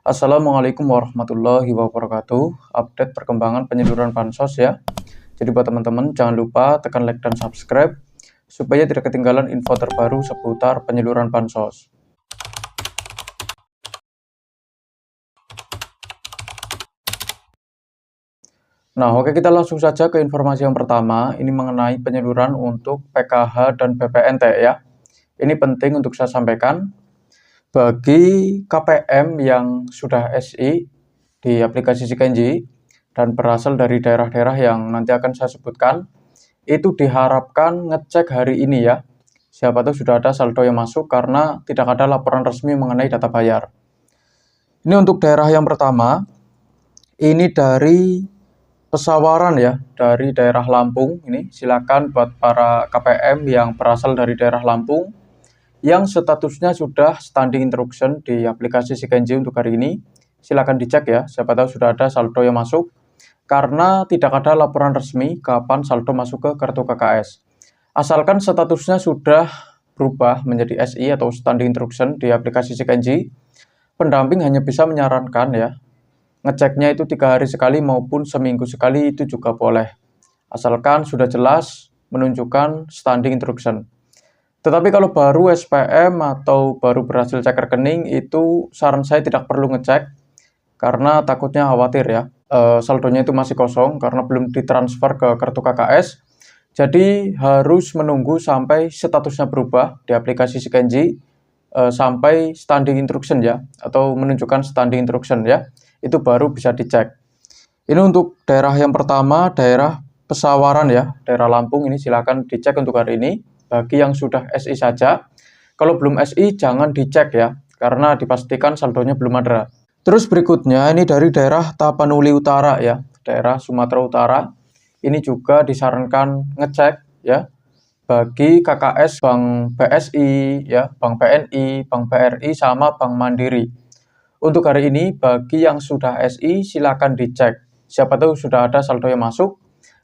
Assalamualaikum warahmatullahi wabarakatuh. Update perkembangan penyaluran bansos ya. Jadi buat teman-teman jangan lupa tekan like dan subscribe supaya tidak ketinggalan info terbaru seputar penyaluran bansos. Nah, oke, kita langsung saja ke informasi yang pertama. Ini mengenai penyaluran untuk PKH dan BPNT ya. Ini penting untuk saya sampaikan. Bagi KPM yang sudah SI di aplikasi Sikenji dan berasal dari daerah-daerah yang nanti akan saya sebutkan, itu diharapkan ngecek hari ini ya. Siapa tahu sudah ada saldo yang masuk karena tidak ada laporan resmi mengenai data bayar. Ini untuk daerah yang pertama, ini dari Pesawaran ya, dari daerah Lampung. Ini silakan buat para KPM yang berasal dari daerah Lampung yang statusnya sudah standing instruction di aplikasi Sikenji untuk hari ini, silakan dicek ya, siapa tahu sudah ada saldo yang masuk, karena tidak ada laporan resmi kapan saldo masuk ke kartu KKS. Asalkan statusnya sudah berubah menjadi SI atau standing instruction di aplikasi Sikenji, pendamping hanya bisa menyarankan ya, ngeceknya itu 3 hari sekali maupun seminggu sekali itu juga boleh, asalkan sudah jelas menunjukkan standing instruction. Tetapi kalau baru SPM atau baru berhasil cek rekening, itu saran saya tidak perlu ngecek, karena takutnya khawatir ya, saldonya itu masih kosong karena belum ditransfer ke kartu KKS. Jadi harus menunggu sampai statusnya berubah di aplikasi Sikenji, sampai standing instruction ya, atau menunjukkan standing instruction ya, itu baru bisa dicek. Ini untuk daerah yang pertama, daerah Pesawaran ya, daerah Lampung. Ini silakan dicek untuk hari ini. Bagi yang sudah SI saja, kalau belum SI jangan dicek ya, karena dipastikan saldonya belum ada. Terus berikutnya ini dari daerah Tapanuli Utara ya, daerah Sumatera Utara. Ini juga disarankan ngecek ya, bagi KKS Bank BSI ya, Bank BNI, Bank BRI sama Bank Mandiri. Untuk hari ini bagi yang sudah SI silakan dicek. Siapa tahu sudah ada saldo yang masuk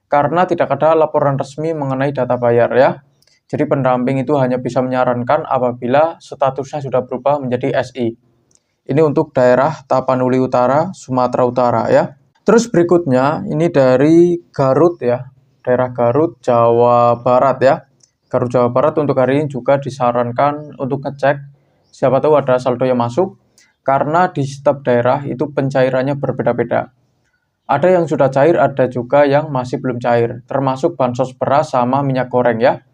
karena tidak ada laporan resmi mengenai data bayar ya. Jadi pendamping itu hanya bisa menyarankan apabila statusnya sudah berubah menjadi SI. Ini untuk daerah Tapanuli Utara, Sumatera Utara ya. Terus berikutnya ini dari Garut ya, daerah Garut, Jawa Barat ya. Garut Jawa Barat untuk hari ini juga disarankan untuk ngecek siapa tahu ada saldo yang masuk, karena di setiap daerah itu pencairannya berbeda-beda. Ada yang sudah cair, ada juga yang masih belum cair, termasuk bansos beras sama minyak goreng ya,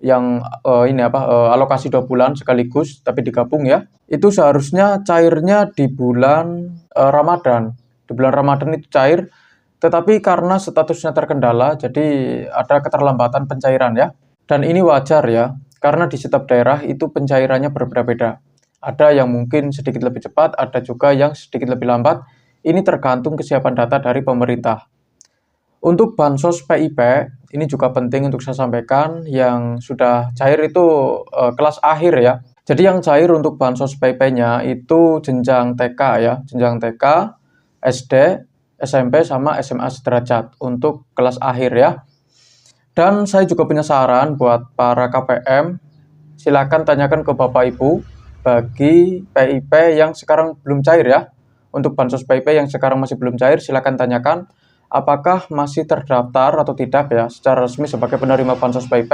yang alokasi 2 bulan sekaligus tapi digabung ya. Itu seharusnya cairnya di bulan Ramadan. Di bulan Ramadan itu cair, tetapi karena statusnya terkendala jadi ada keterlambatan pencairan ya. Dan ini wajar ya, karena di setiap daerah itu pencairannya berbeda-beda. Ada yang mungkin sedikit lebih cepat, ada juga yang sedikit lebih lambat. Ini tergantung kesiapan data dari pemerintah. Untuk bansos PIP, ini juga penting untuk saya sampaikan, yang sudah cair itu kelas akhir ya. Jadi yang cair untuk bansos PIP-nya itu jenjang TK ya, jenjang TK, SD, SMP, sama SMA sederajat untuk kelas akhir ya. Dan saya juga punya saran buat para KPM, silakan tanyakan ke Bapak Ibu bagi PIP yang sekarang belum cair ya. Untuk bansos PIP yang sekarang masih belum cair, silakan tanyakan apakah masih terdaftar atau tidak ya secara resmi sebagai penerima bansos PIP.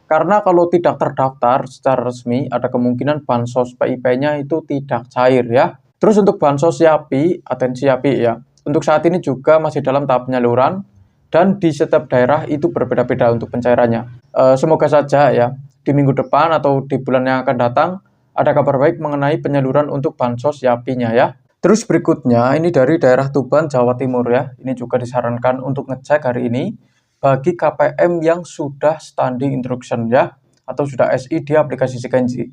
Karena kalau tidak terdaftar secara resmi, ada kemungkinan bansos PIP-nya itu tidak cair ya. Terus untuk bansos YAPI, atensi YAPI ya, untuk saat ini juga masih dalam tahap penyaluran, dan di setiap daerah itu berbeda-beda untuk pencairannya. Semoga saja ya, di minggu depan atau di bulan yang akan datang, ada kabar baik mengenai penyaluran untuk bansos YAPI-nya ya. Terus berikutnya, ini dari daerah Tuban, Jawa Timur ya. Ini juga disarankan untuk ngecek hari ini bagi KPM yang sudah standing instruction ya, atau sudah SI di aplikasi Sikenji.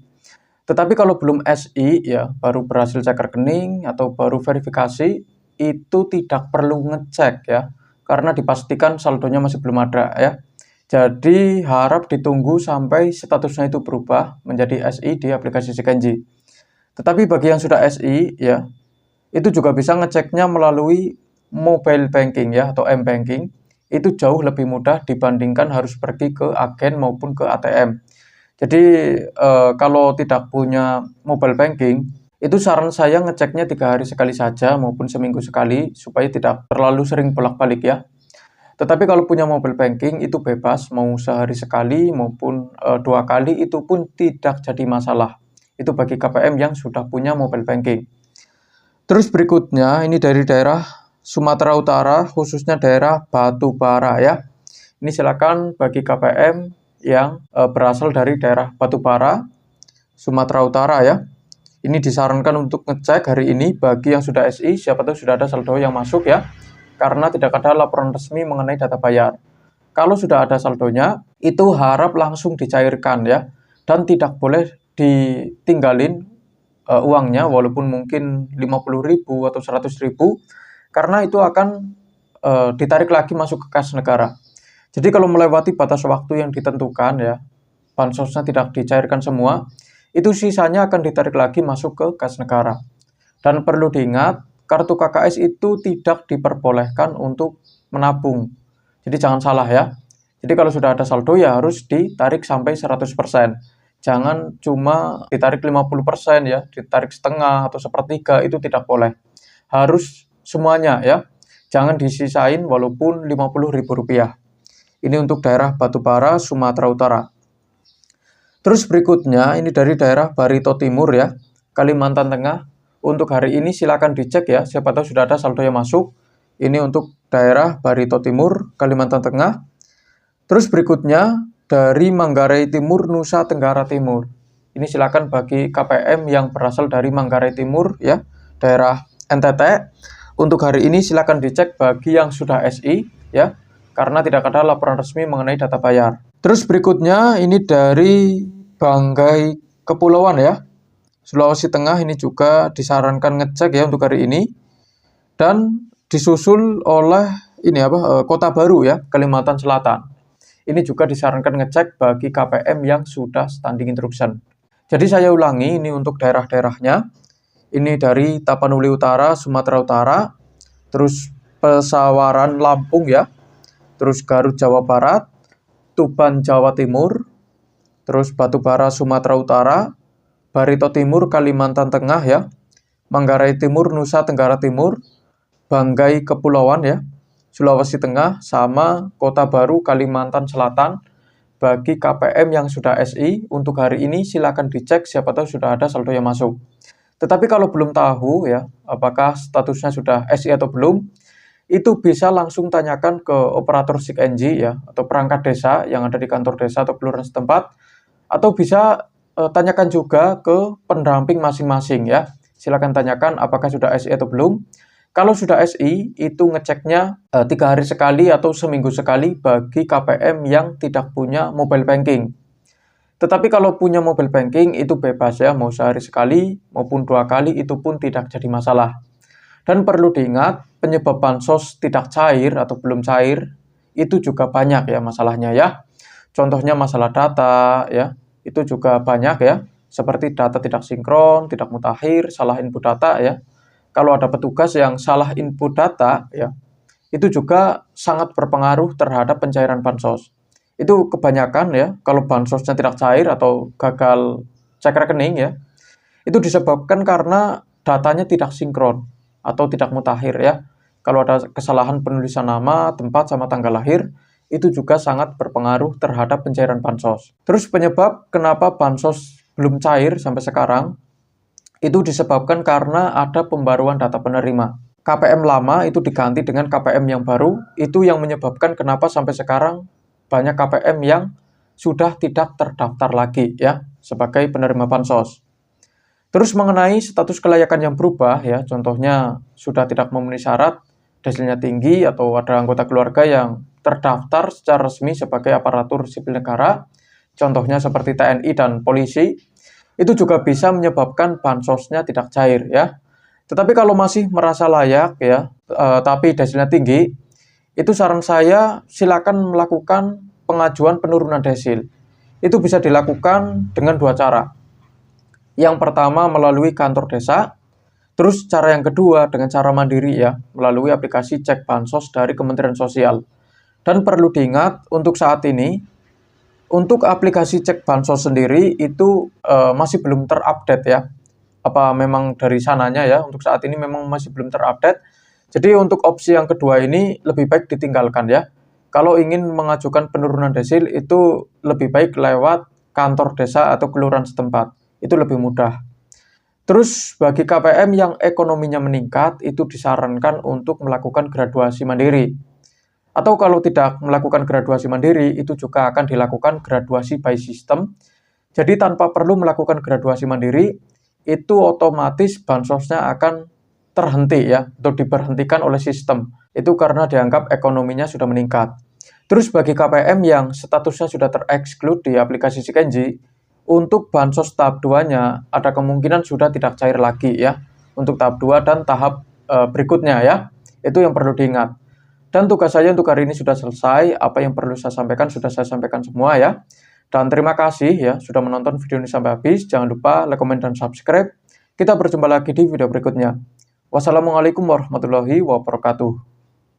Tetapi kalau belum SI ya, baru berhasil cek rekening atau baru verifikasi, itu tidak perlu ngecek ya, karena dipastikan saldonya masih belum ada ya. Jadi harap ditunggu sampai statusnya itu berubah menjadi SI di aplikasi Sikenji. Tetapi bagi yang sudah SI ya, itu juga bisa ngeceknya melalui mobile banking ya, atau m-banking. Itu jauh lebih mudah dibandingkan harus pergi ke agen maupun ke ATM. Jadi kalau tidak punya mobile banking, Itu saran saya ngeceknya 3 hari sekali saja maupun seminggu sekali supaya tidak terlalu sering bolak-balik ya. Tetapi kalau punya mobile banking itu bebas mau sehari sekali maupun 2 kali itu pun tidak jadi masalah. Itu bagi KPM yang sudah punya mobile banking. Terus berikutnya ini dari daerah Sumatera Utara khususnya daerah Batubara ya. Ini silakan bagi KPM yang berasal dari daerah Batubara, Sumatera Utara ya. Ini disarankan untuk ngecek hari ini bagi yang sudah SI, siapa tahu sudah ada saldo yang masuk ya. Karena tidak ada laporan resmi mengenai data bayar. Kalau sudah ada saldonya, itu harap langsung dicairkan ya. Dan tidak boleh ditinggalin uangnya walaupun mungkin 50.000 atau 100.000 karena itu akan ditarik lagi masuk ke kas negara. Jadi kalau melewati batas waktu yang ditentukan ya, bansosnya tidak dicairkan semua, itu sisanya akan ditarik lagi masuk ke kas negara. Dan perlu diingat, kartu KKS itu tidak diperbolehkan untuk menabung. Jadi jangan salah ya. Jadi kalau sudah ada saldo ya harus ditarik sampai 100%. Jangan cuma ditarik 50% ya, ditarik setengah atau sepertiga, itu tidak boleh. Harus semuanya ya. Jangan disisain walaupun Rp50.000. Ini untuk daerah Batubara, Sumatera Utara. Terus berikutnya ini dari daerah Barito Timur ya, Kalimantan Tengah. Untuk hari ini silakan dicek ya, siapa tahu sudah ada saldo yang masuk. Ini untuk daerah Barito Timur, Kalimantan Tengah. Terus berikutnya dari Manggarai Timur, Nusa Tenggara Timur. Ini silakan bagi KPM yang berasal dari Manggarai Timur ya, daerah NTT. Untuk hari ini silakan dicek bagi yang sudah SI ya, karena tidak ada laporan resmi mengenai data bayar. Terus berikutnya ini dari Banggai Kepulauan ya, Sulawesi Tengah. Ini juga disarankan ngecek ya untuk hari ini. Dan disusul oleh ini Kota Baru ya, Kalimantan Selatan. Ini juga disarankan ngecek bagi KPM yang sudah standing instruction. Jadi saya ulangi, ini untuk daerah-daerahnya. Ini dari Tapanuli Utara, Sumatera Utara, terus Pesawaran Lampung ya, terus Garut Jawa Barat, Tuban Jawa Timur, terus Batubara Sumatera Utara, Barito Timur Kalimantan Tengah ya, Manggarai Timur Nusa Tenggara Timur, Banggai Kepulauan ya, Sulawesi Tengah, sama Kota Baru Kalimantan Selatan. Bagi KPM yang sudah SI, untuk hari ini silakan dicek, siapa tahu sudah ada saldo yang masuk. Tetapi kalau belum tahu ya, apakah statusnya sudah SI atau belum, itu bisa langsung tanyakan ke operator SIKNJ ya, atau perangkat desa yang ada di kantor desa atau kelurahan setempat, atau bisa tanyakan juga ke pendamping masing-masing ya. Silakan tanyakan apakah sudah SI atau belum. Kalau sudah SI, itu ngeceknya 3 hari sekali atau seminggu sekali bagi KPM yang tidak punya mobile banking. Tetapi kalau punya mobile banking itu bebas ya, mau sehari sekali maupun 2 kali itu pun tidak jadi masalah. Dan perlu diingat, penyebab bansos tidak cair atau belum cair, itu juga banyak ya masalahnya ya. Contohnya masalah data ya, itu juga banyak ya. Seperti data tidak sinkron, tidak mutakhir, salah input data ya. Kalau ada petugas yang salah input data ya, itu juga sangat berpengaruh terhadap pencairan bansos. Itu kebanyakan ya, kalau bansosnya tidak cair atau gagal cek rekening ya, itu disebabkan karena datanya tidak sinkron atau tidak mutakhir ya. Kalau ada kesalahan penulisan nama, tempat, sama tanggal lahir, itu juga sangat berpengaruh terhadap pencairan bansos. Terus penyebab kenapa bansos belum cair sampai sekarang, itu disebabkan karena ada pembaruan data penerima. KPM lama itu diganti dengan KPM yang baru, itu yang menyebabkan kenapa sampai sekarang banyak KPM yang sudah tidak terdaftar lagi ya, sebagai penerima bansos. Terus mengenai status kelayakan yang berubah ya, contohnya sudah tidak memenuhi syarat, desilnya tinggi, atau ada anggota keluarga yang terdaftar secara resmi sebagai aparatur sipil negara, contohnya seperti TNI dan polisi, itu juga bisa menyebabkan bansosnya tidak cair ya. Tetapi kalau masih merasa layak ya, tapi desilnya tinggi, itu saran saya silakan melakukan pengajuan penurunan desil. Itu bisa dilakukan dengan 2 cara. Yang pertama melalui kantor desa, terus cara yang kedua dengan cara mandiri ya, melalui aplikasi cek bansos dari Kementerian Sosial. Dan perlu diingat untuk saat ini, untuk aplikasi cek bansos sendiri itu masih belum terupdate ya. apa memang dari sananya ya, untuk saat ini memang masih belum terupdate. Jadi untuk opsi yang kedua ini lebih baik ditinggalkan ya. Kalau ingin mengajukan penurunan desil itu lebih baik lewat kantor desa atau kelurahan setempat. Itu lebih mudah. Terus bagi KPM yang ekonominya meningkat, itu disarankan untuk melakukan graduasi mandiri. Atau kalau tidak melakukan graduasi mandiri, itu juga akan dilakukan graduasi by system. Jadi tanpa perlu melakukan graduasi mandiri, itu otomatis bansosnya akan terhenti ya, atau diberhentikan oleh sistem. Itu karena dianggap ekonominya sudah meningkat. Terus bagi KPM yang statusnya sudah tereksklut di aplikasi Sikenji, untuk bansos tahap 2-nya ada kemungkinan sudah tidak cair lagi ya. Untuk tahap 2 dan tahap berikutnya ya. Itu yang perlu diingat. Dan tugas saya untuk hari ini sudah selesai. Apa yang perlu saya sampaikan sudah saya sampaikan semua ya. Dan terima kasih ya sudah menonton video ini sampai habis. Jangan lupa like, comment, dan subscribe. Kita berjumpa lagi di video berikutnya. Wassalamualaikum warahmatullahi wabarakatuh.